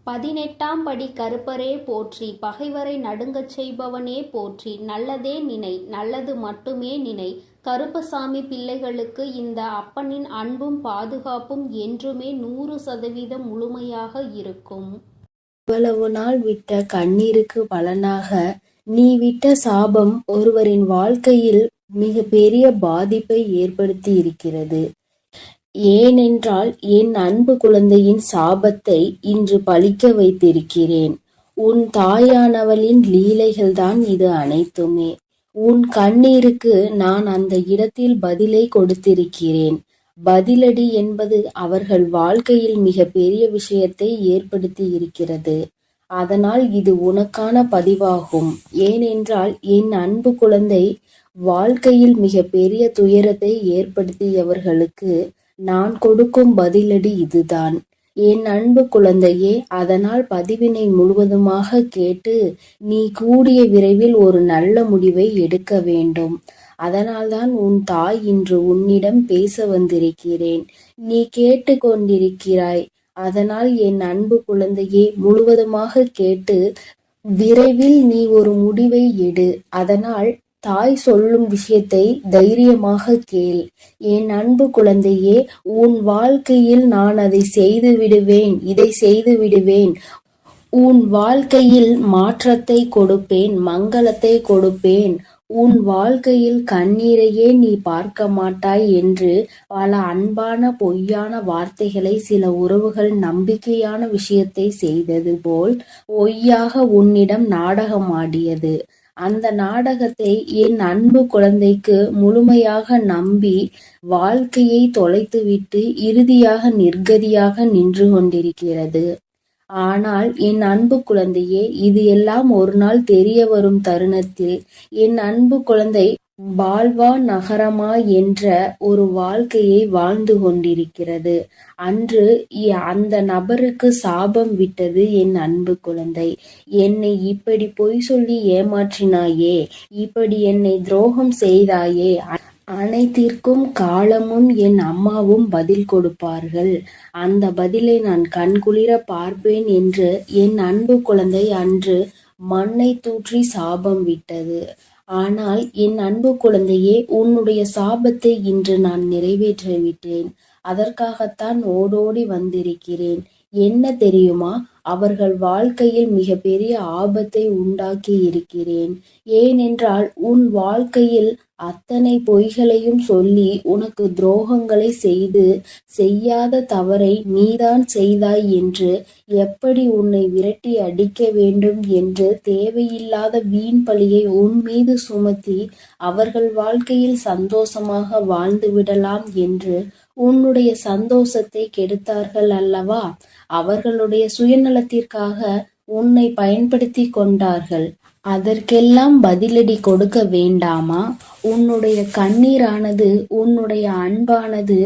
18ஆம் படி கருப்பரே போற்றி, பகைவரை நடுங்கச் செய்பவனே போற்றி, நல்லதே நினை, நல்லது மட்டுமே நினை. கருப்பசாமி பிள்ளைகளுக்கு இந்த அப்பனின் அன்பும் பாதுகாப்பும் என்றுமே 100% முழுமையாக இருக்கும். இவ்வளவு நாள் விட்ட கண்ணீருக்கு பலனாக நீ விட்ட சாபம் ஒருவரின் வாழ்க்கையில் மிக பெரிய பாதிப்பை ஏற்படுத்தி இருக்கிறது. ஏனென்றால் என் அன்பு குழந்தையின் சாபத்தை இன்று பலிக்க வைத்திருக்கிறேன். உன் தாயானவளின் லீலைகள்தான் இது அனைத்துமே. உன் கண்ணீருக்கு நான் அந்த இடத்தில் பதிலை கொடுத்திருக்கிறேன். பதிலடி என்பது அவர்கள் வாழ்க்கையில் மிக பெரிய விஷயத்தை ஏற்படுத்தி இருக்கிறது. அதனால் இது உனக்கான பதிவாகும். ஏனென்றால் என் அன்பு குழந்தை வாழ்க்கையில் மிக பெரிய துயரத்தை ஏற்படுத்தியவர்களுக்கு நான் கொடுக்கும் பதிலடி இதுதான். என் அன்பு குழந்தையே, அதனால் பதிவினை முழுவதுமாக கேட்டு நீ கூடிய விரைவில் ஒரு நல்ல முடிவை எடுக்க வேண்டும். அதனால்தான் உன் தாய் இன்று உன்னிடம் பேச வந்திருக்கிறேன். நீ கேட்டு கொண்டிருக்கிறாய். அதனால் என் அன்பு குழந்தையே, முழுவதுமாக கேட்டு விரைவில் நீ ஒரு முடிவை எடு. அதனால் தாய் சொல்லும் விஷயத்தை தைரியமாக கேள். என் அன்பு குழந்தையே, உன் வாழ்க்கையில் நான் அதை செய்து விடுவேன், இதை செய்து விடுவேன். உன் வாழ்க்கையில் மாற்றத்தை கொடுப்பேன், மங்களத்தை கொடுப்பேன். உன் வாழ்க்கையில் கண்ணீரையே நீ பார்க்க மாட்டாய் என்று பல அன்பான பொய்யான வார்த்தைகளை சில உறவுகள் நம்பிக்கையான விஷயத்தை செய்தது போல் பொய்யாக உன்னிடம் நாடகம் ஆடியது. அந்த நாடகத்தை என் அன்பு குழந்தைக்கு முழுமையாக நம்பி வாழ்க்கையை தொலைத்துவிட்டு இறுதியாக நிர்கதியாக நின்று கொண்டிருக்கிறது. ஆனால் என் அன்பு குழந்தையே, இது எல்லாம் ஒரு நாள் தெரிய வரும் தருணத்தில் என் அன்பு குழந்தை பால்வா நகரமா என்ற ஒரு வாழ்க்கையை வாழ்ந்து கொண்டிருக்கிறது. அன்று அந்த நபருக்கு சாபம் விட்டது என் அன்பு குழந்தை. என்னை இப்படி பொய் சொல்லி ஏமாற்றினாயே, இப்படி என்னை துரோகம் செய்தாயே, அனைத்திற்கும் காலமும் என் அம்மாவும் பதில் கொடுப்பார்கள். அந்த பதிலை நான் கண்குளிர பார்ப்பேன் என்று என் அன்பு குழந்தை அன்று மண்ணை தூற்றி சாபம் விட்டது. ஆனால் என் அன்பு குழந்தையே, உன்னுடைய சாபத்தை இன்று நான் நிறைவேற்றிவிட்டேன். அதற்காகத்தான் ஓடோடி வந்திருக்கிறேன். என்ன தெரியுமா, அவர்கள் வாழ்க்கையில் மிக பெரிய ஆபத்தை உண்டாக்கி இருக்கிறேன். ஏனென்றால் உன் வாழ்க்கையில் அத்தனை பொய்களையும் சொல்லி உனக்கு துரோகங்களை செய்து செய்யாத தவறை நீதான் செய்தாய் என்று எப்படி உன்னை விரட்டி அடிக்க வேண்டும் என்று தேவையில்லாத வீண் பழியை உன் மீது சுமத்தி அவர்கள் வாழ்க்கையில் சந்தோஷமாக வாழ்ந்து விடலாம் என்று உன்னுடைய சந்தோஷத்தை கெடுத்தார்கள் அல்லவா? அவர்களுடைய சுயநலத்திற்காக உன்னை பயன்படுத்தி கொண்டார்கள். அதற்கெல்லாம் பதிலடி கொடுக்க வேண்டாமா? உன்னுடைய கண்ணீரானது, உன்னுடைய அன்பானது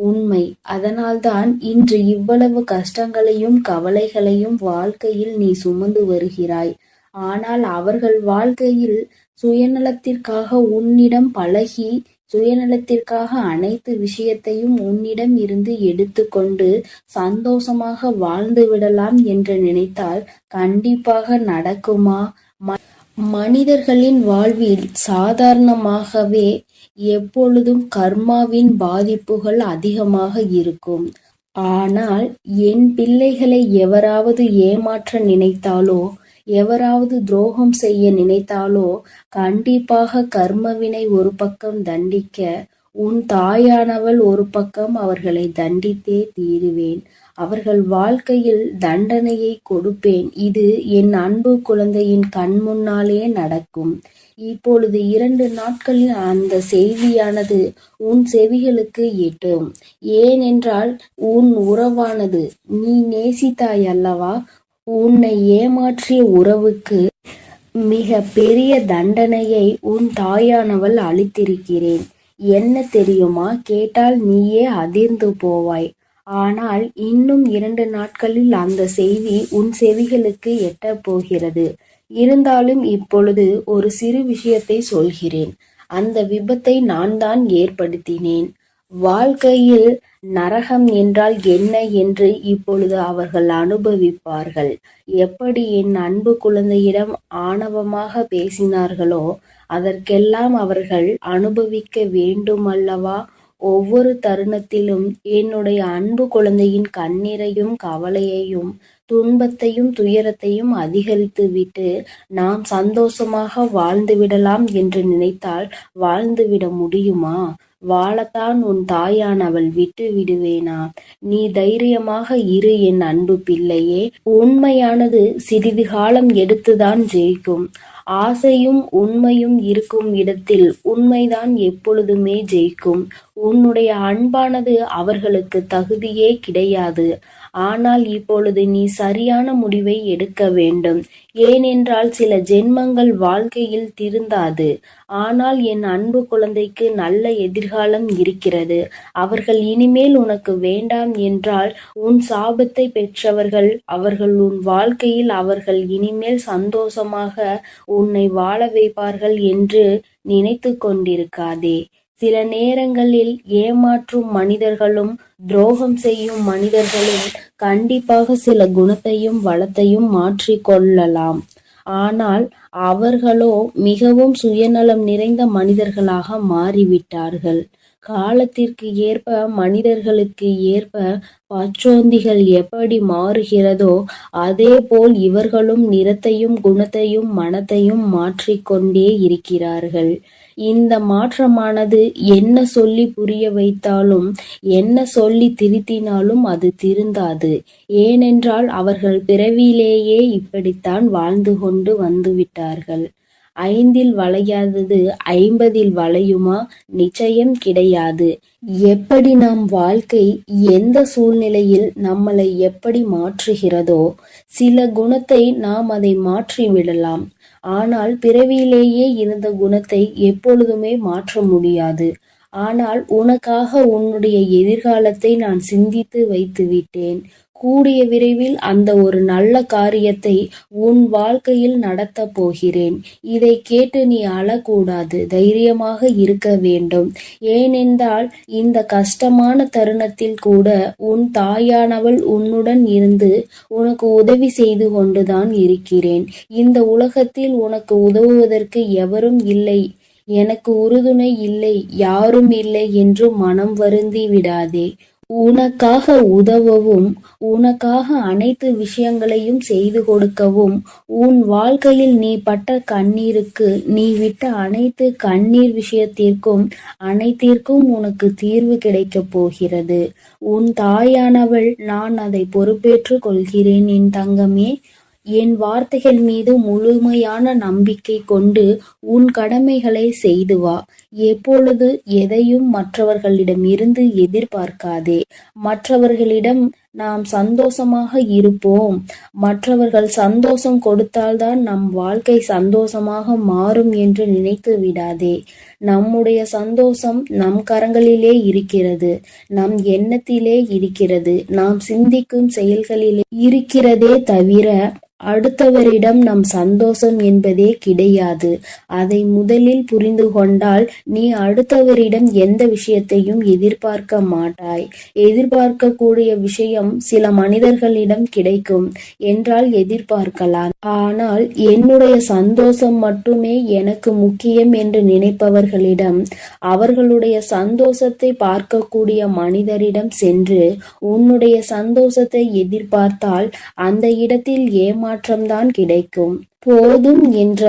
உண்மை. அதனால்தான் இன்று இவ்வளவு கஷ்டங்களையும் கவலைகளையும் வாழ்க்கையில் நீ சுமந்து வருகிறாய். ஆனால் அவர்கள் வாழ்க்கையில் சுயநலத்திற்காக உன்னிடம் பழகி, சுயநலத்திற்காக அனைத்து விஷயத்தையும் உன்னிடம் இருந்து எடுத்துக்கொண்டு சந்தோஷமாக வாழ்ந்து விடலாம் என்று நினைத்தால் கண்டிப்பாக நடக்குமா? மனிதர்களின் வாழ்வில் சாதாரணமாகவே எப்பொழுதும் கர்மாவின் பாதிப்புகள் அதிகமாக இருக்கும். ஆனால் என் பிள்ளைகளை எவராவது ஏமாற்ற நினைத்தாலோ, எவராவது துரோகம் செய்ய நினைத்தாலோ கண்டிப்பாக கர்மவினை ஒரு பக்கம் தண்டிக்க, உன் தாயானவள் ஒரு பக்கம் அவர்களை தண்டித்தே தீருவேன். அவர்கள் வாழ்க்கையில் தண்டனையை கொடுப்பேன். இது என் அன்பு குழந்தையின் கண் முன்னாலே நடக்கும். இப்பொழுது 2 நாட்களில் அந்த செய்தியானது உன் செவிகளுக்கு எட்டும். ஏனென்றால் உன் உறவானது, நீ நேசித்தாய் அல்லவா? உன்னை ஏமாற்றிய உறவுக்கு மிக பெரிய தண்டனையை உன் தாயானவள் அளித்திருக்கிறேன். என்ன தெரியுமா? கேட்டால் நீயே அதிர்ந்து போவாய். ஆனால் இன்னும் 2 நாட்களில் அந்த செய்தி உன் செவிகளுக்கு எட்டப் போகிறது. இருந்தாலும் இப்பொழுது ஒரு சிறு விஷயத்தை சொல்கிறேன். அந்த விபத்தை நான் தான் ஏற்படுத்தினேன். வாழ்க்கையில் நரகம் என்றால் என்ன என்று இப்பொழுது அவர்கள் அனுபவிப்பார்கள். எப்படி என் அன்பு குழந்தையிடம் ஆணவமாக பேசினார்களோ அதற்கெல்லாம் அவர்கள் அனுபவிக்க வேண்டுமல்லவா? ஒவ்வொரு தருணத்திலும் என்னுடைய அன்பு குழந்தையின் கண்ணீரையும் கவலையையும் துன்பத்தையும் துயரத்தையும் அதிகரித்துவிட்டு நாம் சந்தோஷமாக வாழ்ந்துவிடலாம் என்று நினைத்தால் வாழ்ந்துவிட முடியுமா? வாழத்தான் உன் தாயானவள் விட்டு விடுவேனா? நீ தைரியமாக இரு என் அன்பு பிள்ளையே. உண்மையானது சிறிது காலம் எடுத்துதான் ஜெயிக்கும். ஆசையும் உண்மையும் இருக்கும் இடத்தில் உண்மைதான் எப்பொழுதுமே ஜெயிக்கும். உன்னுடைய அன்பானது அவர்களுக்கு தகுதியே கிடையாது. ஆனால் இப்பொழுது நீ சரியான முடிவை எடுக்க வேண்டும். ஏனென்றால் சில ஜென்மங்கள் வாழ்க்கையில் திருந்தாது. ஆனால் என் அன்பு குழந்தைக்கு நல்ல எதிர்காலம் இருக்கிறது. அவர்கள் இனிமேல் உனக்கு வேண்டாம் என்றால் உன் சாபத்தை பெற்றவர்கள் அவர்கள் உன் வாழ்க்கையில் அவர்கள் இனிமேல் சந்தோஷமாக உன்னை வாழ வைப்பார்கள் என்று நினைத்து கொண்டிருக்காதே. சில நேரங்களில் ஏமாற்றும் மனிதர்களும் துரோகம் செய்யும் மனிதர்களும் கண்டிப்பாக சில குணத்தையும் வளத்தையும் மாற்றிக்கொள்ளலாம். ஆனால் அவர்களோ மிகவும் சுயநலம் நிறைந்த மனிதர்களாக மாறிவிட்டார்கள். காலத்திற்கு ஏற்ப மனிதர்களுக்கு ஏற்ப பச்சோந்திகள் எப்படி மாறுகிறதோ அதேபோல் இவர்களும் நிறத்தையும் குணத்தையும் மனத்தையும் மாற்றிக்கொண்டே இருக்கிறார்கள். இந்த மாற்றமானது என்ன சொல்லி புரிய வைத்தாலும் என்ன சொல்லி திருத்தினாலும் அது திருந்தாது. ஏனென்றால் அவர்கள் பிறவியிலேயே இப்படித்தான் வாழ்ந்து கொண்டு வந்துவிட்டார்கள். 5இல் வளையாதது 50இல் வளையுமா? நிச்சயம் கிடையாது. எப்படி நம் வாழ்க்கை எந்த சூழ்நிலையில் நம்மளை எப்படி மாற்றுகிறதோ சில குணத்தை நாம் அதை மாற்றி விடலாம். ஆனால் பிறவியிலேயே இருந்த குணத்தை எப்பொழுதுமே மாற்ற முடியாது. ஆனால் உனக்காக உன்னுடைய எதிர்காலத்தை நான் சிந்தித்து வைத்து விட்டேன். கூடிய விரைவில் அந்த ஒரு நல்ல காரியத்தை உன் வாழ்க்கையில் நடத்தப் போகிறேன். இதை கேட்டு நீ அழக்கூடாது, தைரியமாக இருக்க வேண்டும். ஏனென்றால் இந்த கஷ்டமான தருணத்தில் கூட உன் தாயானவள் உன்னுடன் இருந்து உனக்கு உதவி செய்து கொண்டுதான் இருக்கிறேன். இந்த உலகத்தில் உனக்கு உதவுவதற்கு எவரும் இல்லை, எனக்கு உறுதுணை இல்லை, யாரும் இல்லை என்று மனம் வருந்தி விடாதே. உனக்காக உதவவும் உனக்காக அனைத்து விஷயங்களையும் செய்து கொடுக்கவும் உன் வாழ்க்கையில் நீ பட்ட கண்ணீருக்கு நீ விட்ட அனைத்து கண்ணீர் விஷயத்திற்கும் அனைத்திற்கும் உனக்கு தீர்வு கிடைக்கப் போகிறது. உன் தாயானவள் நான் அதை பொறுப்பேற்று கொள்கிறேன் என் தங்கமே. என் வார்த்தைகள் மீது முழுமையான நம்பிக்கை கொண்டு உன் கடமைகளை செய்து வா. எப்பொழுது எதையும் மற்றவர்களிடம் இருந்து எதிர்பார்க்காதே. மற்றவர்களிடம் நாம் சந்தோஷமாக இருப்போம், மற்றவர்கள் சந்தோஷம் கொடுத்தால்தான் நம் வாழ்க்கை சந்தோஷமாக மாறும் என்று நினைத்து விடாதே. நம்முடைய சந்தோஷம் நம் கரங்களிலே இருக்கிறது, நம் எண்ணத்திலே இருக்கிறது, நாம் சிந்திக்கும் செயல்களிலே இருக்கிறதே தவிர அடுத்தவரிடம் நம் சந்தோஷம் என்பதே கிடையாது. அதை முதலில் புரிந்து கொண்டால் நீ அடுத்தவரிடம் எந்த விஷயத்தையும் எதிர்பார்க்க மாட்டாய். எதிர்பார்க்கக்கூடிய விஷயம் சில மனிதர்களிடம் கிடைக்கும் என்றால் எதிர்பார்க்கலாம். ஆனால் என்னுடைய சந்தோஷம் மட்டுமே எனக்கு முக்கியம் என்று நினைப்பவர்களிடம், அவர்களுடைய சந்தோஷத்தை பார்க்கக்கூடிய மனிதரிடம் சென்று உன்னுடைய சந்தோஷத்தை எதிர்பார்த்தால் அந்த இடத்தில் ஏமாற்றம்தான் கிடைக்கும். போதும் என்ற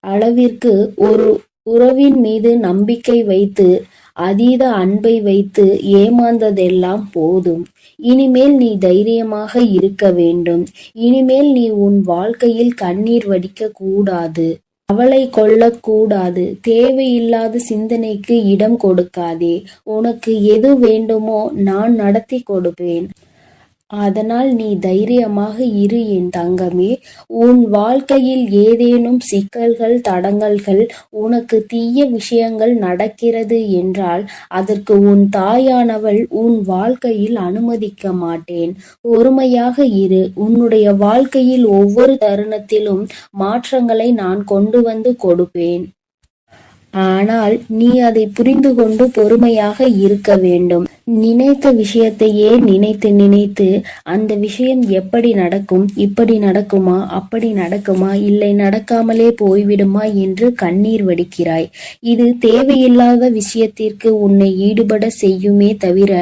அளவிற்கு ஒரு உறவின் மீது நம்பிக்கை வைத்து அதீத அன்பை வைத்து ஏமாந்ததெல்லாம் போதும். இனிமேல் நீ தைரியமாக இருக்க வேண்டும். இனிமேல் நீ உன் வாழ்க்கையில் கண்ணீர் வடிக்க கூடாது, கவலை கொள்ளக்கூடாது. தேவையில்லாத சிந்தனைக்கு இடம் கொடுக்காதே. உனக்கு எது வேண்டுமோ நான் நடத்தி கொடுப்பேன். அதனால் நீ தைரியமாக இரு என் தங்கமே. உன் வாழ்க்கையில் ஏதேனும் சிக்கல்கள் தடங்கல்கள் உனக்கு தீய விஷயங்கள் நடக்கிறது என்றால் அதற்கு உன் தாயானவள் உன் வாழ்க்கையில் அனுமதிக்க மாட்டேன். பொறுமையாக இரு. உன்னுடைய வாழ்க்கையில் ஒவ்வொரு தருணத்திலும் மாற்றங்களை நான் கொண்டு வந்து கொடுப்பேன். ஆனால் நீ அதை புரிந்து கொண்டு பொறுமையாக இருக்க வேண்டும். நினைத்த விஷயத்தையே நினைத்து நினைத்து அந்த விஷயம் எப்படி நடக்கும், இப்படி நடக்குமா, அப்படி நடக்குமா, இல்லை நடக்காமலே போய்விடுமா என்று கண்ணீர் வடிக்கிறாய். இது தேவையில்லாத விஷயத்திற்கு உன்னை ஈடுபட செய்யுமே தவிர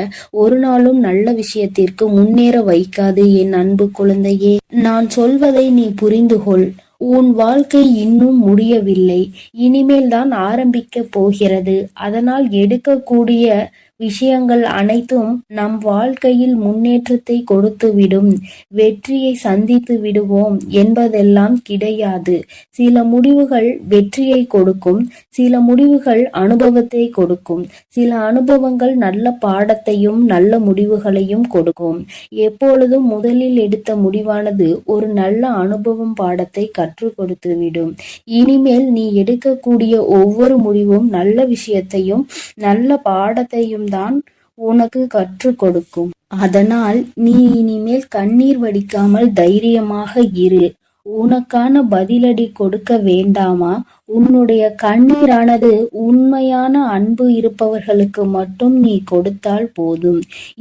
ஒரு நாளும் நல்ல விஷயத்திற்கு முன்னேற வைக்காது. என் அன்பு குழந்தையே, நான் சொல்வதை நீ புரிந்து கொள். உன் வாழ்க்கை இன்னும் முடியவில்லை, இனிமேல் தான் ஆரம்பிக்க போகிறது. அதனால் எடுக்கக்கூடிய விஷயங்கள் அனைத்தும் நம் வாழ்க்கையில் முன்னேற்றத்தை கொடுத்துவிடும், வெற்றியை சந்தித்து விடுவோம் என்பதெல்லாம் கிடையாது. சில முடிவுகள் வெற்றியை கொடுக்கும், சில முடிவுகள் அனுபவத்தை கொடுக்கும், சில அனுபவங்கள் நல்ல பாடத்தையும் நல்ல முடிவுகளையும் கொடுக்கும். எப்பொழுதும் முதலில் எடுத்த முடிவானது ஒரு நல்ல அனுபவம் பாடத்தை கற்றுக் கொடுத்துவிடும். இனிமேல் நீ எடுக்கக்கூடிய ஒவ்வொரு முடிவும் நல்ல விஷயத்தையும் நல்ல பாடத்தையும் தான் உனக்கு கற்றுக் கொடுக்கும். அதனால் நீ இனிமேல் கண்ணீர் வடிக்காமல் தைரியமாக இரு. உனக்கான பதிலடி கொடுக்க வேண்டாமா? உன்னுடைய கண்ணீரானது உண்மையான அன்பு இருப்பவர்களுக்கு மட்டும் நீ கொடுத்தால் போதும்.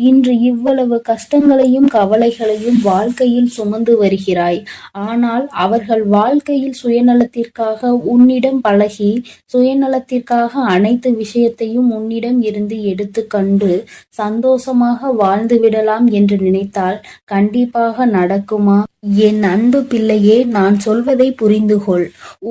இன்று இவ்வளவு கஷ்டங்களையும் கவலைகளையும் வாழ்க்கையில் சுமந்து வருகிறாய். ஆனால் அவர்கள் வாழ்க்கையில் சுயநலத்திற்காக உன்னிடம் பழகி, சுயநலத்திற்காக அனைத்து விஷயத்தையும் உன்னிடம் இருந்து எடுத்துக்கொண்டு சந்தோஷமாக வாழ்ந்து விடலாம் என்று நினைத்தால் கண்டிப்பாக நடக்குமா? என் அன்பு பிள்ளையே, நான் சொல்வதை புரிந்து கொள்.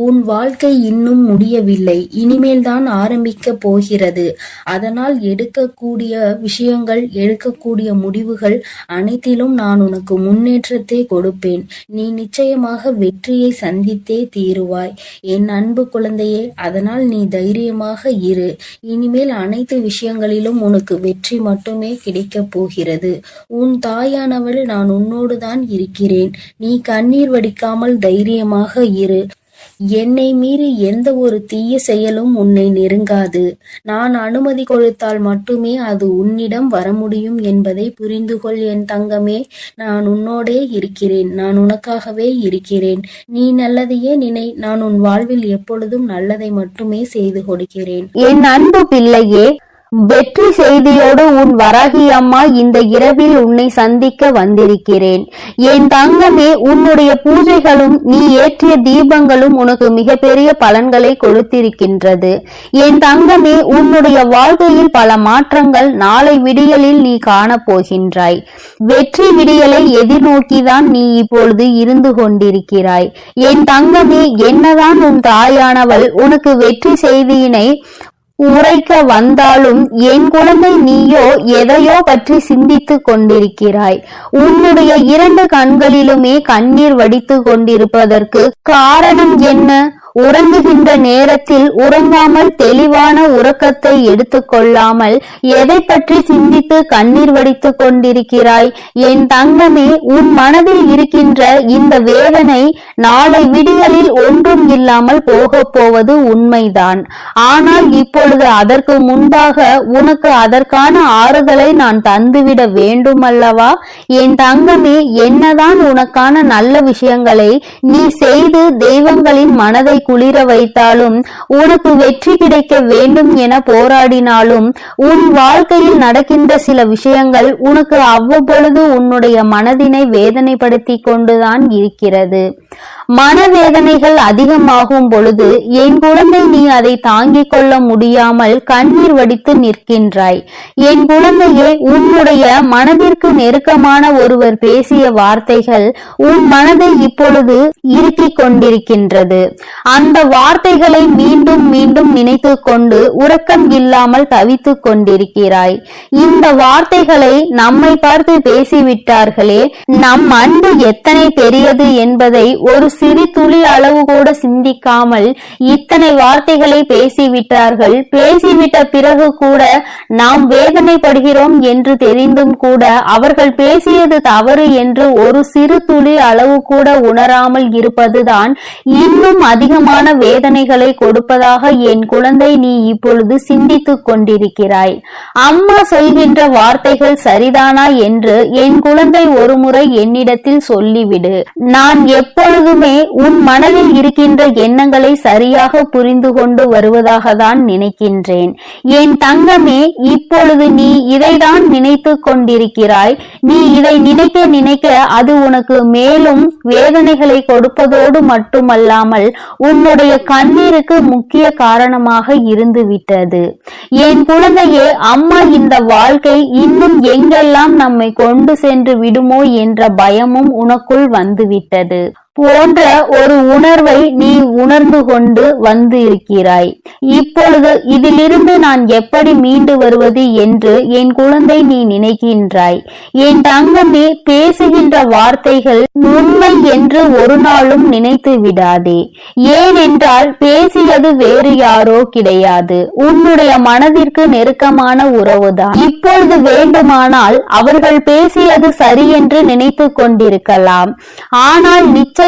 உன் வாழ்க்கை இன்னும் முடியவில்லை, இனிமேல் தான் ஆரம்பிக்க போகிறது. அதனால் எடுக்கக்கூடிய விஷயங்கள், எடுக்கக்கூடிய முடிவுகள் அனைத்திலும் நான் உனக்கு முன்னேற்றத்தை கொடுப்பேன். நீ நிச்சயமாக வெற்றியை சந்தித்தே தீருவாய் என் அன்பு குழந்தையே. அதனால் நீ தைரியமாக இரு. இனிமேல் அனைத்து விஷயங்களிலும் உனக்கு வெற்றி மட்டுமே கிடைக்கப் போகிறது. உன் தாயானவள் நான் உன்னோடு தான் இருக்கிறேன். நீ கண்ணீர் வடிக்காமல் தைரியமாக இரு. என்னை மீறி எந்த ஒரு தீய செயலும் உன்னை நெருங்காது. நான் அனுமதி கொடுத்தால் மட்டுமே அது உன்னிடம் வர முடியும் என்பதை புரிந்து கொள் என் தங்கமே. நான் உன்னோடே இருக்கிறேன், நான் உனக்காகவே இருக்கிறேன். நீ நல்லதையே நினை. நான் உன் வாழ்வில் எப்பொழுதும் நல்லதை மட்டுமே செய்து கொடுக்கிறேன். என் அன்பு பிள்ளையே, வெற்றி செய்தியோடு உன் வராகி அம்மா இந்த இரவில் உன்னை சந்திக்க வந்திருக்கிறேன். என் தங்கமே, உன்னுடைய பூஜைகளும் நீ ஏற்றிய தீபங்களும் உனக்கு மிகப்பெரிய பலன்களை கொடுத்திருக்கின்றது. என் தங்கமே, உன்னுடைய வாழ்க்கையில் பல மாற்றங்கள் நாளை விடியலில் நீ காணப்போகின்றாய். வெற்றி விடியலை எதிர்நோக்கிதான் நீ இப்பொழுது இருந்து கொண்டிருக்கிறாய். என் தங்கமே, என்னதான் உன் தாயானவள் உனக்கு வெற்றி செய்தியினை உரைக்க வந்தாலும் என் குழந்தை, நீயோ எதையோ பற்றி சிந்தித்து கொண்டிருக்கிறாய். உன்னுடைய 2 கண்களிலுமே கண்ணீர் வடித்து கொண்டிருப்பதற்கு காரணம் என்ன? உறங்குகின்ற நேரத்தில் உறங்காமல் தெளிவான உறக்கத்தை எடுத்துக்கொள்ளாமல் எதை பற்றி சிந்தித்து கண்ணீர் வடித்து கொண்டிருக்கிறாய்? என் தங்கமே, உன் மனதில் இருக்கின்ற இந்த வேதனை நாளை விடியலில் ஒன்றும் இல்லாமல் போக போவது உண்மைதான். ஆனால் இப்பொழுது அதற்கு முன்பாக உனக்கு அதற்கான ஆறுதலை நான் தந்துவிட வேண்டும் அல்லவா? என் தங்கமே, என்னதான் உனக்கான நல்ல விஷயங்களை நீ செய்து தெய்வங்களின் மனதை குளிர வைத்தாலும், உனக்கு வெற்றி கிடைக்க வேண்டும் என போராடினாலும், உன் வாழ்க்கையில் நடக்கின்ற சில விஷயங்கள் உனக்கு அவ்வப்பொழுது உன்னுடைய மனதினை வேதனைப்படுத்தி கொண்டுதான் இருக்கிறது. மனவேதனைகள் அதிகமாகும் பொழுது என் குழந்தை, நீ அதை தாங்கிக் கொள்ள முடியாமல் கண்ணீர் வடித்து நிற்கின்றாய். என் குழந்தையே, உன்னுடைய மனதிற்கு நெருக்கமான ஒருவர் பேசிய வார்த்தைகள் உன் மனதை இப்பொழுது இறுக்கிக் கொண்டிருக்கின்றது. அந்த வார்த்தைகளை மீண்டும் மீண்டும் நினைத்து கொண்டு உறக்கம் இல்லாமல் தவித்துக் கொண்டிருக்கிறாய். இந்த வார்த்தைகளை நம்மை பார்த்து பேசிவிட்டார்களே, நம் அன்பு எத்தனை பெரியது என்பதை ஒரு சிறு துளி அளவு கூட சிந்திக்காமல் இத்தனை வார்த்தைகளை பேசிவிட்டார்கள். பேசிவிட்ட பிறகு கூட நாம் வேதனைப்படுகிறோம் என்று தெரிந்தும் கூட அவர்கள் பேசியது தவறு என்று ஒரு சிறு துளி அளவு கூட உணராமல் இருப்பதுதான் இன்னும் அதிகமான வேதனைகளை கொடுப்பதாக என் குழந்தை நீ இப்பொழுது சிந்தித்துக் கொண்டிருக்கிறாய். அம்மா சொல்கின்ற வார்த்தைகள் சரிதானா என்று என் குழந்தை ஒருமுறை என்னிடத்தில் சொல்லிவிடு. நான் எப்பொழுது எப்பொழுதுமே உன் மனதில் இருக்கின்ற எண்ணங்களை சரியாக புரிந்து கொண்டு வருவதாக தான் நினைக்கின்றேன். என் தங்கமே, இப்பொழுது நீ இதைதான் நினைத்து கொண்டிருக்கிறாய். நீ இதை நினைக்க நினைக்க அது உனக்கு மேலும் வேதனைகளை கொடுப்பதோடு மட்டுமல்லாமல் உன்னுடைய கண்ணீருக்கு முக்கிய காரணமாக இருந்து விட்டது. என் குழந்தையே, அம்மா இந்த வாழ்க்கை இன்னும் எங்கெல்லாம் நம்மை கொண்டு சென்று விடுமோ என்ற பயமும் உனக்குள் வந்துவிட்டது போன்ற ஒரு உணர்வை நீ உணர்ந்து கொண்டு வந்து இருக்கிறாய். இப்பொழுது இதிலிருந்து நான் எப்படி மீண்டு வருவது என்று என் குழந்தை நீ நினைக்கின்றாய். என் தங்கமே, பேசுகின்ற வார்த்தைகள் உண்மை என்று ஒரு நாளும் நினைத்து விடாதே. ஏனென்றால் பேசியது வேறு யாரோ கிடையாது, உன்னுடைய மனதிற்கு நெருக்கமான உறவுதான். இப்பொழுது வேண்டுமானால் அவர்கள் பேசியது சரி என்று நினைத்து கொண்டிருக்கலாம். ஆனால் நிச்சயமாக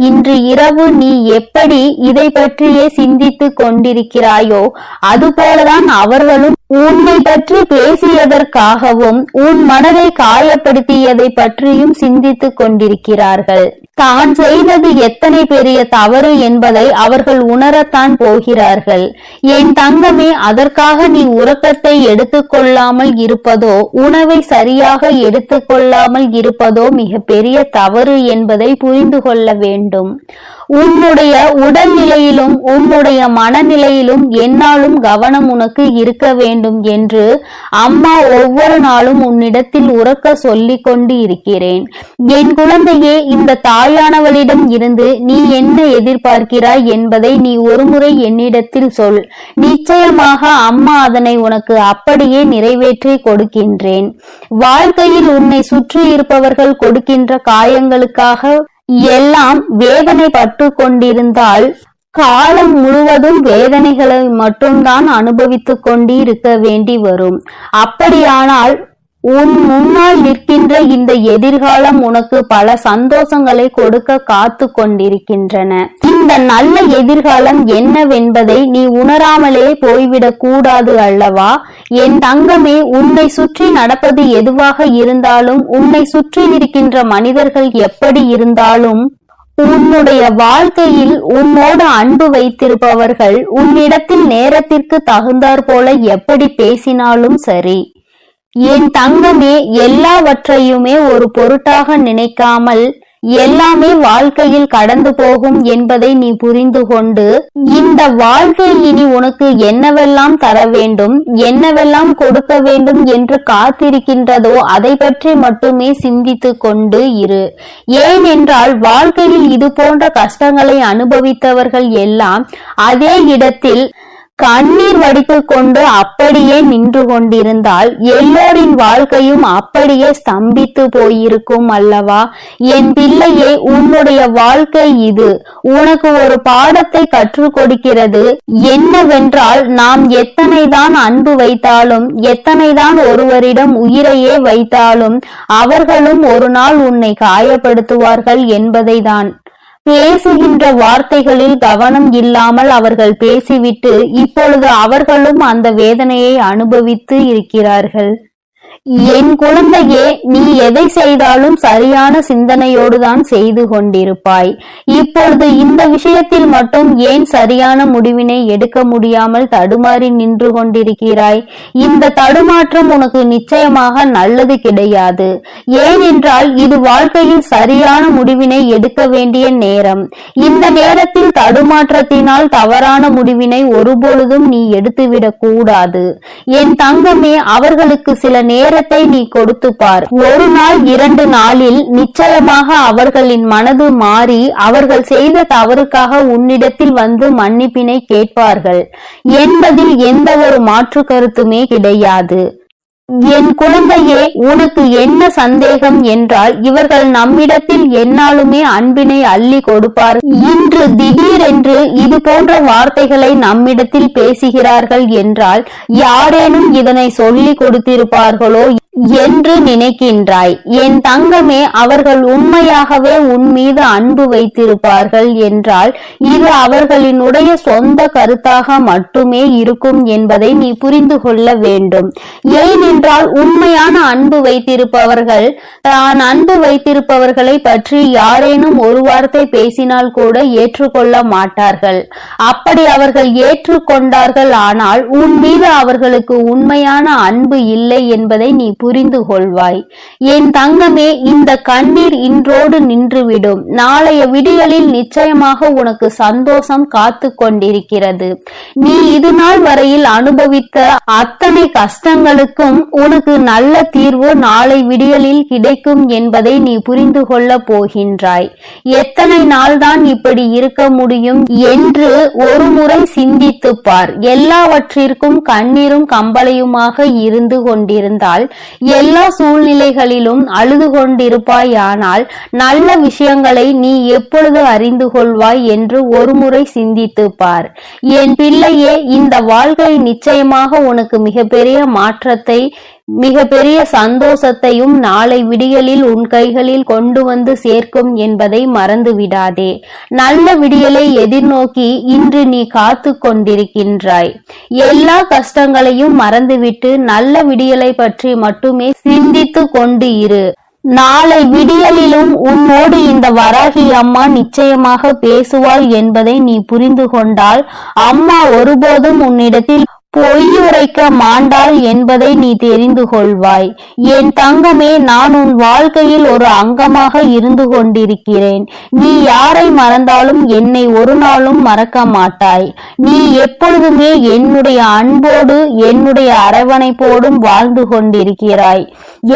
இன்று இரவு நீ எப்படி இதை பற்றியே சிந்தித்து கொண்டிருக்கிறாயோ அதுபோலதான் அவர்களும் உன்னை பற்றி பேசியதற்காகவும் உன் மனதை காயப்படுத்தியதை பற்றியும் சிந்தித்துக் கொண்டிருக்கிறார்கள். தான் செய்தது எத்தனை பெரிய தவறு என்பதை அவர்கள் உணரத்தான் போகிறார்கள். என் தங்கமே, அதற்காக நீ உறக்கத்தை எடுத்துக்கொள்ளாமல் இருப்பதோ உணவை சரியாக எடுத்துக்கொள்ளாமல் இருப்பதோ மிக பெரிய தவறு என்பதை புரிந்து கொள்ள வேண்டும். உன்னுடைய உடல்நிலையிலும் உன்னுடைய மனநிலையிலும் என்னாலும் கவனம் உனக்கு இருக்க வேண்டும் என்று அம்மா ஒவ்வொரு நாளும் உன்னிடத்தில் உறக்க சொல்லிக் கொண்டு இருக்கிறேன். என் குழந்தையே, இந்த தாயானவளிடம் இருந்து நீ என்ன எதிர்பார்க்கிறாய் என்பதை நீ ஒருமுறை என்னிடத்தில் சொல். நிச்சயமாக அம்மா அதனை உனக்கு அப்படியே நிறைவேற்றி கொடுக்கின்றேன். வாழ்க்கையில் உன்னை சுற்றி இருப்பவர்கள் கொடுக்கின்ற காயங்களுக்காக எல்லாம் வேதனை பட்டு கொண்டிருந்தால் காலம் முழுவதும் வேதனைகளை மட்டும்தான் அனுபவித்துக் கொண்டு இருக்க வேண்டி வரும். அப்படியானால் உன் முன்னால் நிற்கின்ற இந்த எதிர்காலம் உனக்கு பல சந்தோஷங்களை கொடுக்க காத்து கொண்டிருக்கின்றன. இந்த நல்ல எதிர்காலம் என்னவென்பதை நீ உணராமலே போய்விடக் கூடாது அல்லவா? என் தங்கமே, உன்னை சுற்றி நடப்பது எதுவாக இருந்தாலும், உன்னை சுற்றி இருக்கின்ற மனிதர்கள் எப்படி இருந்தாலும், உன்னுடைய வாழ்க்கையில் உன்னோடு அன்பு வைத்திருப்பவர்கள் உன்னிடத்தில் நேரத்திற்கு தகுந்தாற் போல எப்படி பேசினாலும் சரி, என் தங்கமே, எல்லாவற்றையுமே ஒரு பொருட்டாக நினைக்காமல் எல்லாமே வாழ்க்கையில் கடந்து போகும் என்பதை நீ புரிந்து கொண்டு, இந்த வாழ்க்கை இனி உனக்கு என்னவெல்லாம் தர வேண்டும், என்னவெல்லாம் கொடுக்க வேண்டும் என்று காத்திருக்கின்றதோ அதை பற்றி மட்டுமே சிந்தித்து கொண்டு இரு. ஏனென்றால் வாழ்க்கையில் இது போன்ற கஷ்டங்களை அனுபவித்தவர்கள் எல்லாம் அதே இடத்தில் கண்ணீர் வடித்துக் கொண்டு அப்படியே நின்று கொண்டிருந்தால் எல்லோரின் வாழ்க்கையும் அப்படியே ஸ்தம்பித்து போயிருக்கும் அல்லவா? என் பிள்ளையே, உன்னுடைய வாழ்க்கை இது உனக்கு ஒரு பாடத்தை கற்றுக் கொடுக்கிறது. என்னவென்றால், நாம் எத்தனைதான் அன்பு வைத்தாலும், எத்தனைதான் ஒருவரிடம் உயிரையே வைத்தாலும் அவர்களும் ஒரு நாள் உன்னை காயப்படுத்துவார்கள் என்பதை தான். பேசுகின்ற வார்த்தைகளில் கவனம் இல்லாமல் அவர்கள் பேசிவிட்டு இப்பொழுது அவர்களும் அந்த வேதனையை அனுபவித்து இருக்கிறார்கள். என் குழந்தையே, நீ எதை செய்தாலும் சரியான சிந்தனையோடுதான் செய்து கொண்டிருப்பாய். இப்பொழுது இந்த விஷயத்தில் மட்டும் ஏன் சரியான முடிவினை எடுக்க முடியாமல் தடுமாறி நின்று கொண்டிருக்கிறாய்? இந்த தடுமாற்றம் உனக்கு நிச்சயமாக நல்லது கிடையாது. ஏனென்றால் இது வாழ்க்கையில் சரியான முடிவினை எடுக்க வேண்டிய நேரம். இந்த நேரத்தில் தடுமாற்றத்தினால் தவறான முடிவினை ஒருபொழுதும் நீ எடுத்துவிடக் கூடாது. என் தங்கமே, அவர்களுக்கு சில நேரத்தை நீ கொடுத்து பார். ஒரு நாள் 2 நாளில் நிச்சயமாக அவர்களின் மனது மாறி அவர்கள் செய்த தவறுக்காக உன்னிடத்தில் வந்து மன்னிப்பினை கேட்பார்கள் என்பதில் எந்த ஒரு மாற்று கருத்துமே கிடையாது. என் குழந்தையே, உனக்கு என்ன சந்தேகம் என்றால், இவர்கள் நம்மிடத்தில் என்னாலுமே அன்பினை அள்ளி கொடுப்பார். இன்று திடீரென்று இது போன்ற வார்த்தைகளை நம்மிடத்தில் பேசுகிறார்கள் என்றால் யாரேனும் இதனை சொல்லி கொடுத்திருப்பார்களோ என்று நினைக்கின்றாய். என் தங்கமே, அவர்கள் உண்மையாகவே உன் மீது அன்பு வைத்திருப்பார்கள் என்றால் இது அவர்களினுடைய சொந்த கருத்தாக மட்டுமே இருக்கும் என்பதை நீ புரிந்து கொள்ள வேண்டும். ஏனென்றால் உண்மையான அன்பு வைத்திருப்பவர்கள் தான் அன்பு வைத்திருப்பவர்களை பற்றி யாரேனும் ஒரு வார்த்தை பேசினால் கூட ஏற்றுக்கொள்ள மாட்டார்கள். அப்படி அவர்கள் ஏற்றுக்கொண்டார்கள் ஆனால் உன் மீது அவர்களுக்கு உண்மையான அன்பு இல்லை என்பதை நீ புரிந்து கொள்வாய். என் தங்கமே, இந்த கண்ணீர் இன்றோடு நின்றுவிடும். நாளைய விடியலில் நிச்சயமாக உனக்கு சந்தோஷம் காத்து கொண்டிருக்கிறது. நீ இது நாள் வரையில் அனுபவித்த அத்தனை கஷ்டங்களுக்கும் உனக்கு நல்ல தீர்வு நாளை விடியலில் கிடைக்கும் என்பதை நீ புரிந்து கொள்ள போகின்றாய். எத்தனை நாள்தான் இப்படி இருக்க முடியும் என்று ஒரு முறை சிந்தித்து பார். எல்லாவற்றிற்கும் கண்ணீரும் கம்பளையுமாக இருந்து கொண்டிருந்தால் எல்லா சூழ்நிலைகளிலும் அழுது கொண்டிருப்பாயானால் நல்ல விஷயங்களை நீ எப்பொழுது அறிந்து கொள்வாய் என்று ஒருமுறை சிந்தித்து பார். என் பிள்ளையே, இந்த வாழ்க்கை நிச்சயமாக உனக்கு மிகப்பெரிய மாற்றத்தை மிகப்பெரிய சந்தோஷத்தையும் நாளை விடியலில் உன் கைகளில் கொண்டு வந்து சேர்க்கும் என்பதை மறந்து விடாதே. நல்ல விடியலை எதிர்நோக்கி இன்று நீ காத்து கொண்டிருக்கின்றாய். எல்லா கஷ்டங்களையும் மறந்துவிட்டு நல்ல விடியலை பற்றி மட்டுமே சிந்தித்து கொண்டு இரு. நாளை விடியலிலும் உன்னோடு இந்த வராகி அம்மா நிச்சயமாக பேசுவாள் என்பதை நீ புரிந்து கொண்டால் அம்மா ஒருபோதும் உன்னிடத்தில் பொய்யுரைக்க மாண்டாள் என்பதை நீ தெரிந்து கொள்வாய். என் தங்கமே, நான் உன் வாழ்க்கையில் ஒரு அங்கமாக இருந்து கொண்டிருக்கிறேன். நீ யாரை மறந்தாலும் என்னை ஒரு நாளும் மறக்க மாட்டாய். நீ எப்பொழுதுமே என்னுடைய அன்போடு என்னுடைய அரவணைப்போடும் வாழ்ந்து கொண்டிருக்கிறாய்.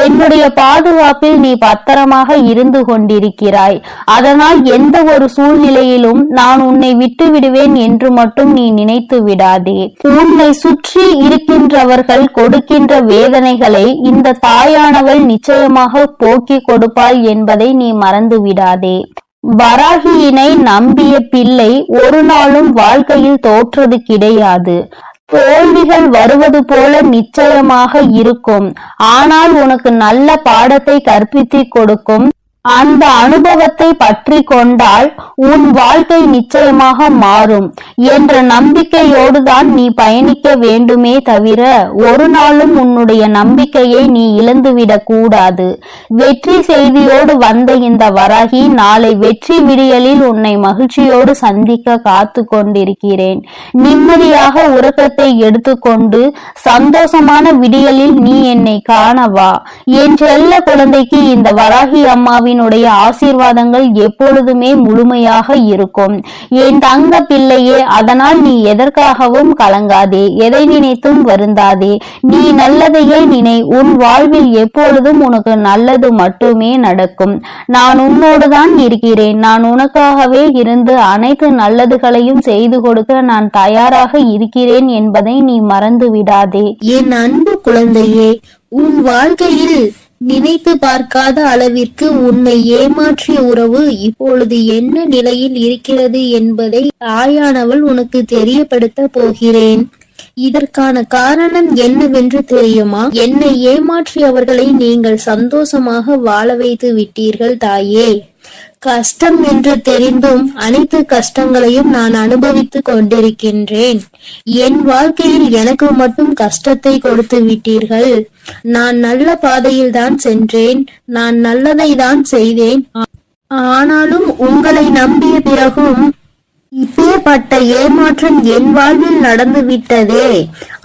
என்னுடைய பாதுகாப்பில் நீ பத்திரமாக இருந்து கொண்டிருக்கிறாய். அதனால் எந்த ஒரு சூழ்நிலையிலும் நான் உன்னை விட்டு விடுவேன் என்று மட்டும் நீ நினைத்து விடாதே. உன்னை சுற்றி இருக்கின்றவர்கள் கொடுக்கின்ற வேதனைகளை இந்த தாயானவள் நிச்சயமாக போக்கிக் கொடுப்பாள் என்பதை நீ மறந்து விடாதே. வராகியினை நம்பிய பிள்ளை ஒரு நாளும் வாழ்க்கையில் தோற்றது கிடையாது. தோல்விகள் வருவது போல நிச்சயமாக இருக்கும். ஆனால் உனக்கு நல்ல பாடத்தை கற்பித்துக் கொடுக்கும். அந்த அனுபவத்தை பற்றி கொண்டால் உன் வாழ்க்கை நிச்சயமாக மாறும் என்ற நம்பிக்கையோடு தான் நீ பயணிக்க வேண்டுமே தவிர ஒரு நாளும் உன்னுடைய நம்பிக்கையை நீ இழந்துவிடக் கூடாது. வெற்றி செய்தியோடு வந்த இந்த வராகி நாளை வெற்றி விடியலில் உன்னை மகிழ்ச்சியோடு சந்திக்க காத்து கொண்டிருக்கிறேன். நிம்மதியாக உறக்கத்தை எடுத்துக்கொண்டு சந்தோஷமான விடியலில் நீ என்னை காணவா. என் செல்ல குழந்தைக்கு இந்த வராகி அம்மாவின் ஆசீர்வாதங்கள் எப்பொழுதுமே முழுமையாக இருக்கும். என் தங்க பிள்ளையே, அதனால் நீ எதற்காகவும் கலங்காதே, எதை நினைத்தும் வருந்தாதே. நீ நல்லதையே நினை. உன் வாழ்வில் எப்பொழுதும் உனக்கு நல்லது மட்டுமே நடக்கும். நான் உன்னோடுதான் இருக்கிறேன். நான் உனக்காகவே இருந்து அனைத்து நல்லதுகளையும் செய்து கொடுக்க நான் தயாராக இருக்கிறேன் என்பதை நீ மறந்து விடாதே. என் அன்பு குழந்தையே, உன் வாழ்க்கையில் நினைத்து பார்க்காத அளவிற்கு உன்னை ஏமாற்றிய உறவு இப்பொழுது என்ன நிலையில் இருக்கிறது என்பதை தாயானவள் உனக்கு தெரியப்படுத்த போகிறேன். இதற்கான காரணம் என்னவென்று தெரியுமா? என்னை ஏமாற்றியவர்களை நீங்கள் சந்தோஷமாக வாழ வைத்து விட்டீர்கள் தாயே. கஷ்டம் என்று தெரிந்தும் அனைத்து கஷ்டங்களையும் நான் அனுபவித்துக் கொண்டிருக்கின்றேன். என் வாழ்க்கையில் எனக்கு மட்டும் கஷ்டத்தை கொடுத்து விட்டீர்கள். நான் நல்ல பாதையில் தான் சென்றேன். நான் நல்லதை தான் செய்தேன். ஆனாலும் உங்களை நம்பிய பிறகும் இப்பேற்பட்ட ஏமாற்றம் என் வாழ்வில் நடந்து விட்டதே.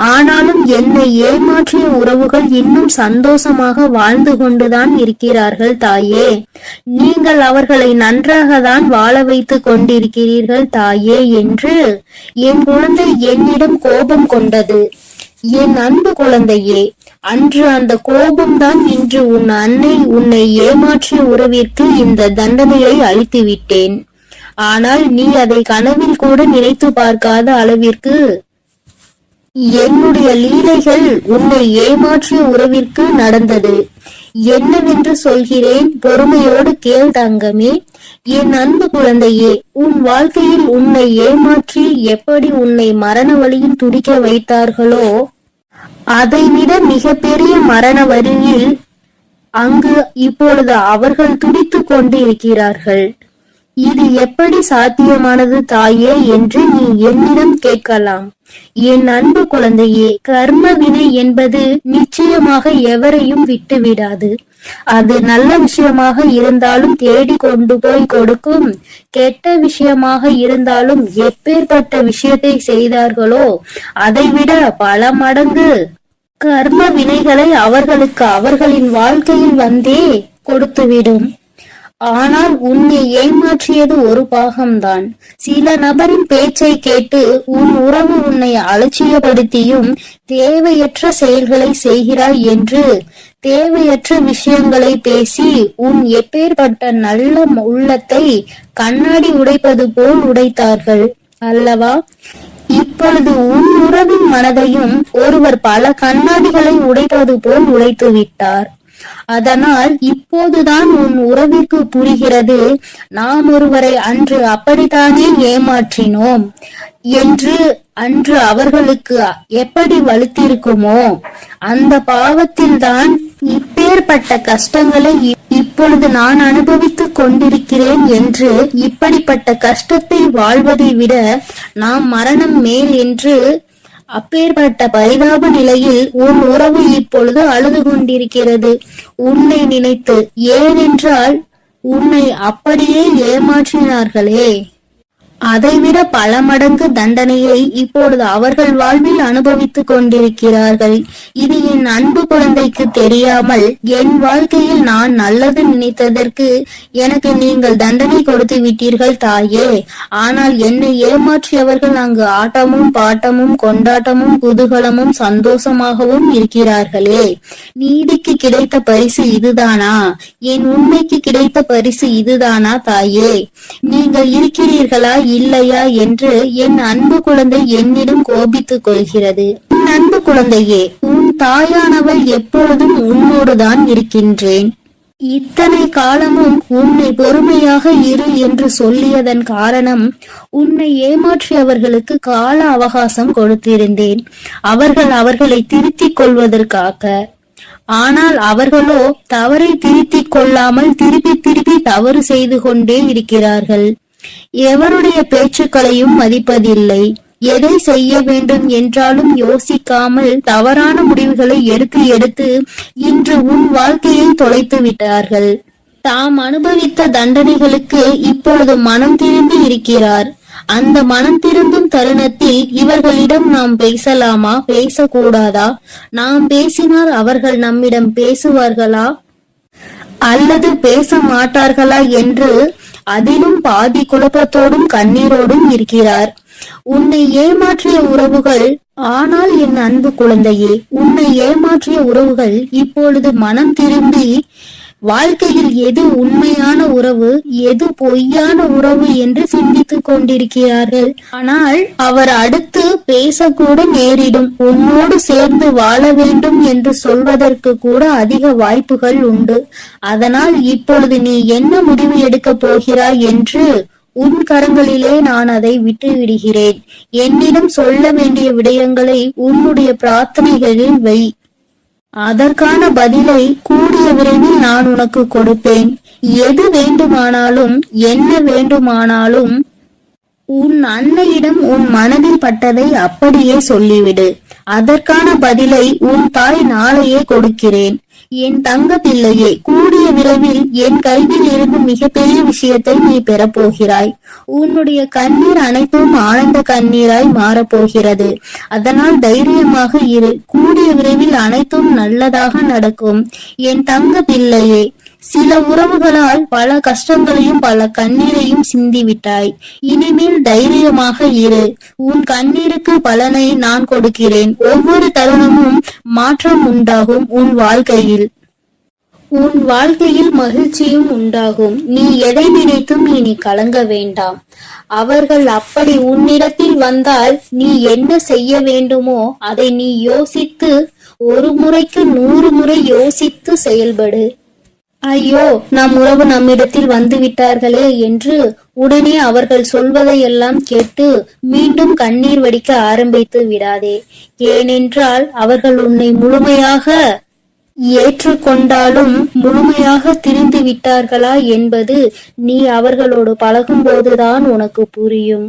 ஆனாலும் என்னை ஏமாற்றிய உறவுகள் இன்னும் சந்தோஷமாக வாழ்ந்து கொண்டுதான் இருக்கிறார்கள் தாயே. நீங்கள் அவர்களை நன்றாக தான் வாழ வைத்துக் கொண்டிருக்கிறீர்கள் தாயே என்று என் குழந்தை என்னிடம் கோபம் கொண்டது. என் அன்பு குழந்தையே, அன்று அந்த கோபம்தான் இன்று உன் அன்னை உன்னை ஏமாற்றிய உறவிற்கு இந்த தண்டனையை அளித்து விட்டேன். ஆனால் நீ அதை கனவில் கூட நினைத்து பார்க்காத அளவிற்கு என்னுடைய லீலைகள் உன்னை ஏமாற்றிய உறவிற்கு நடந்தது. என்னவென்று சொல்கிறேன், பொறுமையோடு கேள் தங்கமே. என் அன்பு குழந்தையே, உன் வாழ்க்கையில் உன்னை ஏமாற்றி எப்படி உன்னை மரண வழியில் துடிக்க வைத்தார்களோ அதைவிட மிகப்பெரிய மரண வரியில் அங்கு இப்பொழுது அவர்கள் துடித்துக் கொண்டிருக்கிறார்கள். இது எப்படி சாத்தியமானது தாயே என்று நீ என்னிடம் கேட்கலாம். என் அன்பு குழந்தையே, கர்ம வினை என்பது நிச்சயமாக எவரையும் விட்டுவிடாது. அது நல்ல விஷயமாக இருந்தாலும் தேடி கொண்டு போய் கொடுக்கும், கெட்ட விஷயமாக இருந்தாலும் எப்பேற்பட்ட விஷயத்தை செய்தார்களோ அதைவிட பல மடங்கு கர்ம வினைகளை அவர்களுக்கு அவர்களின் வாழ்க்கையில் வந்தே கொடுத்துவிடும். ஆனால் உன்னை ஏமாற்றியது ஒரு பாகம்தான். சில நபரின் பேச்சை கேட்டு உன் உறவு உன்னை அலட்சியப்படுத்தியும் தேவையற்ற செயல்களை செய்கிறாய் என்று தேவையற்ற விஷயங்களை பேசி உன் எப்பேற்பட்ட நல்ல உள்ளத்தை கண்ணாடி உடைப்பது போல் உடைத்தார்கள் அல்லவா? இப்பொழுது உன் உறவின் மனதையும் ஒருவர் பல கண்ணாடிகளை உடைப்பது போல் உடைத்து விட்டார். அதனால் இப்போதுதான் உன் உறவிற்கு புரிகிறது, நாம் ஒருவரை அன்று அப்படித்தானே ஏமாற்றினோம் என்று. அன்று அவர்களுக்கு எப்படி வலுத்திருக்குமோ அந்த பாவத்தில் தான் இப்பேற்பட்ட கஷ்டங்களை இப்பொழுது நான் அனுபவித்துக் கொண்டிருக்கிறேன் என்று. இப்படிப்பட்ட கஷ்டத்தை வாழ்வதை விட நாம் மரணம் மேல் என்று அப்பேற்பட்ட பரிதாப நிலையில் உன் உறவு இப்பொழுது அழுது கொண்டிருக்கிறது உன்னை நினைத்து. ஏனென்றால் உன்னை அப்படியே ஏமாற்றினார்களே, அதைவிட பல மடங்கு தண்டனையை இப்பொழுது அவர்கள் வாழ்வில் அனுபவித்துக் கொண்டிருக்கிறார்கள். இது என் அன்பு குழந்தைக்கு தெரியாமல் என் வாழ்க்கையில் நான் நல்லது நினைத்ததற்கு எனக்கு நீங்கள் தண்டனை கொடுத்து விட்டீர்கள் தாயே. ஆனால் என்னை ஏமாற்றியவர்கள் அங்கு ஆட்டமும் பாட்டமும் கொண்டாட்டமும் குதூகலமும் சந்தோஷமாகவும் இருக்கிறார்களே. நீதிக்கு கிடைத்த பரிசு இதுதானா? என் உண்மைக்கு கிடைத்த பரிசு இதுதானா தாயே? நீங்கள் இருக்கிறீர்களா இல்லையா என்று என் அன்பு குழந்தை என்னிடம் கோபித்துக் கொள்கிறது. என் அன்பு குழந்தையே, உன் தாயானவள் எப்பொழுதும் உன்னோடுதான் இருக்கின்றேன். இத்தனை காலமும் உன்னை பொறுமையாக இரு என்று சொல்லியதன் காரணம், உன்னை ஏமாற்றியவர்களுக்கு கால அவகாசம் கொடுத்திருந்தேன், அவர்களை திருத்திக் கொள்வதற்காக. ஆனால் அவர்களோ தவறை திருத்திக் கொள்ளாமல் திருப்பி தவறு செய்து கொண்டே இருக்கிறார்கள். எவருடைய பேச்சுக்களையும் மதிப்பதில்லை. எதை செய்ய வேண்டும் என்றாலும் யோசிக்காமல் தவறான முடிவுகளை எடுத்து இன்று உன் வாழ்க்கையை தொலைத்து விட்டார்கள். தாம் அனுபவித்த தண்டனைகளுக்கு இப்பொழுது மனம் திரும்பி இருக்கிறார். அந்த மனம் திரும்பும் தருணத்தில் இவர்களிடம் நாம் பேசலாமா, பேசக்கூடாதா? நாம் பேசினால் அவர்கள் நம்மிடம் பேசுவார்களா அல்லது பேச மாட்டார்களா என்று அதிலும் பாதி குழப்பத்தோடும் கண்ணீரோடும் இருக்கிறார். உன்னை ஏமாற்றிய உறவுகள், ஆனால் என் அன்பு குழந்தையே, உன்னை ஏமாற்றிய உறவுகள் இப்பொழுது மனம் திரும்பி வாழ்க்கையில் எது உண்மையான உறவு, எது பொய்யான உறவு என்று சிந்தித்துக் கொண்டிருக்கிறார்கள். ஆனால் அவர் அடுத்து பேசக்கூட நேரிடும். உன்னோடு சேர்ந்து வாழ வேண்டும் என்று சொல்வதற்கு கூட அதிக வாய்ப்புகள் உண்டு. அதனால் இப்பொழுது நீ என்ன முடிவு எடுக்கப் போகிறாய் என்று உன் கரங்களிலே நான் அதை விட்டு விடுகிறேன். என்னிடம் சொல்ல வேண்டிய விடயங்களை உன்னுடைய பிரார்த்தனைகளில் வை. அதற்கான பதிலை கூடிய விரைவில் நான் உனக்கு கொடுப்பேன். எது வேண்டுமானாலும் என்ன வேண்டுமானாலும் உன் அன்னையிடம் உன் மனதில் பட்டதை அப்படியே சொல்லிவிடு. அதற்கான பதிலை உன் தாய் நாளையே கொடுக்கிறேன். என் தங்க பிள்ளையே, கூடிய விரைவில் என் கையில் இருந்து மிகப்பெரிய விஷயத்தை நீ பெறப்போகிறாய். உன்னுடைய கண்ணீர் அனைத்தும் ஆனந்த கண்ணீராய் மாறப்போகிறது. அதனால் தைரியமாக இரு. கூடிய விரைவில் அனைத்தும் நல்லதாக நடக்கும் என் தங்க பிள்ளையே. சில உறவுகளால் பல கஷ்டங்களையும் பல கண்ணீரையும் சிந்திவிட்டாய். இனிமேல் தைரியமாக இரு. உன் கண்ணீருக்கு பலனை நான் கொடுக்கிறேன். ஒவ்வொரு தருணமும் மாற்றம் உண்டாகும். உன் வாழ்க்கையில் மகிழ்ச்சியும் உண்டாகும். நீ எதை நினைத்தும் இனி கலங்க வேண்டாம். அவர்கள் அப்படி உன்னிடத்தில் வந்தால் நீ என்ன செய்ய வேண்டுமோ அதை நீ யோசித்து, ஒரு முறைக்கு 100 முறை யோசித்து செயல்படு. ஐயோ, நம் உறவு நம்மிடத்தில் வந்து விட்டார்களே என்று உடனே அவர்கள் சொல்வதையெல்லாம் கேட்டு மீண்டும் கண்ணீர் வடிக்க ஆரம்பித்து விடாதே. ஏனென்றால் அவர்கள் உன்னை முழுமையாக ஏற்றுக்கொண்டாலும் முழுமையாக திரிந்து விட்டார்களா என்பது நீ அவர்களோடு பழகும்போதுதான் உனக்கு புரியும்.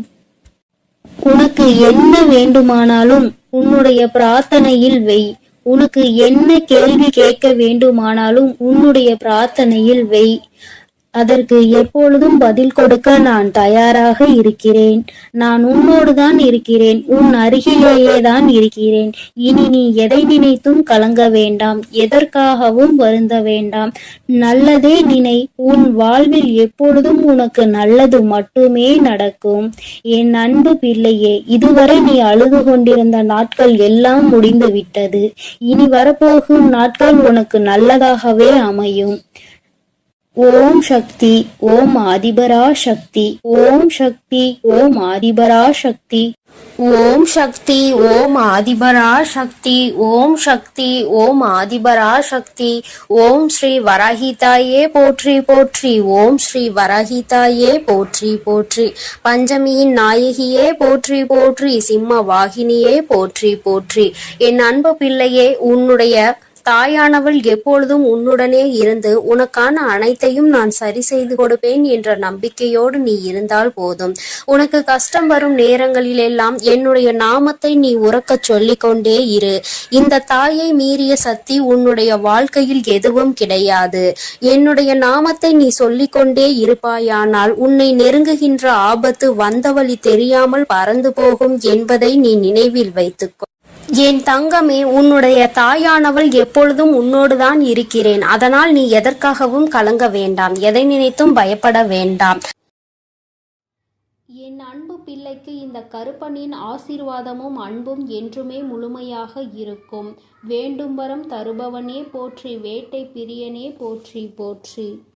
உனக்கு என்ன வேண்டுமானாலும் உன்னுடைய பிரார்த்தனையில் வை. உனக்கு என்ன கேள்வி கேட்க வேண்டுமானாலும் உன்னுடைய பிரார்த்தனையில் வை. அதற்கு எப்பொழுதும் பதில் கொடுக்க நான் தயாராக இருக்கிறேன். நான் உன்னோடுதான் இருக்கிறேன், உன் அருகிலேயே தான் இருக்கிறேன். இனி நீ எதை நினைத்தும் கலங்க வேண்டாம், எதற்காகவும் வருந்த வேண்டாம். நல்லதே நினை. உன் வாழ்வில் எப்பொழுதும் உனக்கு நல்லது மட்டுமே நடக்கும். என் அன்பு பிள்ளையே, இதுவரை நீ அழுது கொண்டிருந்த நாட்கள் எல்லாம் முடிந்து விட்டது. இனி வரப்போகும் நாட்கள் உனக்கு நல்லதாகவே அமையும். ஓம் சக்தி, ஓம் ஆதிபரா சக்தி, ஓம் சக்தி, ஓம் ஆதிபரா சக்தி, ஓம் சக்தி, ஓம் ஆதிபரா சக்தி, ஓம் சக்தி, ஓம் ஆதிபரா சக்தி. ஓம் ஸ்ரீ வராஹிதாயே போற்றி போற்றி, ஓம் ஸ்ரீ வராஹிதாயே போற்றி போற்றி. பஞ்சமியின் நாயகியே போற்றி போற்றி, சிம்ம வாகினியே போற்றி போற்றி. என் அன்பு பிள்ளையே, உன்னுடைய தாயானவள் எப்பொழுதும் உன்னுடனே இருந்து உனக்கான அனைத்தையும் நான் சரி செய்து கொடுப்பேன் என்ற நம்பிக்கையோடு நீ இருந்தால் போதும். உனக்கு கஷ்டம் வரும் நேரங்களிலெல்லாம் என்னுடைய நாமத்தை நீ உரக்கச் சொல்லிக் கொண்டே இரு. இந்த தாயை மீறிய சக்தி உன்னுடைய வாழ்க்கையில் எதுவும் கிடையாது. என்னுடைய நாமத்தை நீ சொல்லிக்கொண்டே இருப்பாயானால் உன்னை நெருங்குகின்ற ஆபத்து வந்த வழி தெரியாமல் பறந்து போகும் என்பதை நீ நினைவில் வைத்துக்கோ. என் தங்கமே, உன்னுடைய தாயானவள் எப்பொழுதும் உன்னோடுதான் இருக்கிறேன். அதனால் நீ எதற்காகவும் கலங்க வேண்டாம், எதை நினைத்தும் பயப்பட வேண்டாம். என் அன்பு பிள்ளைக்கு இந்த கருப்பனின் ஆசீர்வாதமும் அன்பும் என்றுமே முழுமையாக இருக்கும். வேண்டும் வரம் தருபவனே போற்றி, வேட்டை பிரியனே போற்றி போற்றி.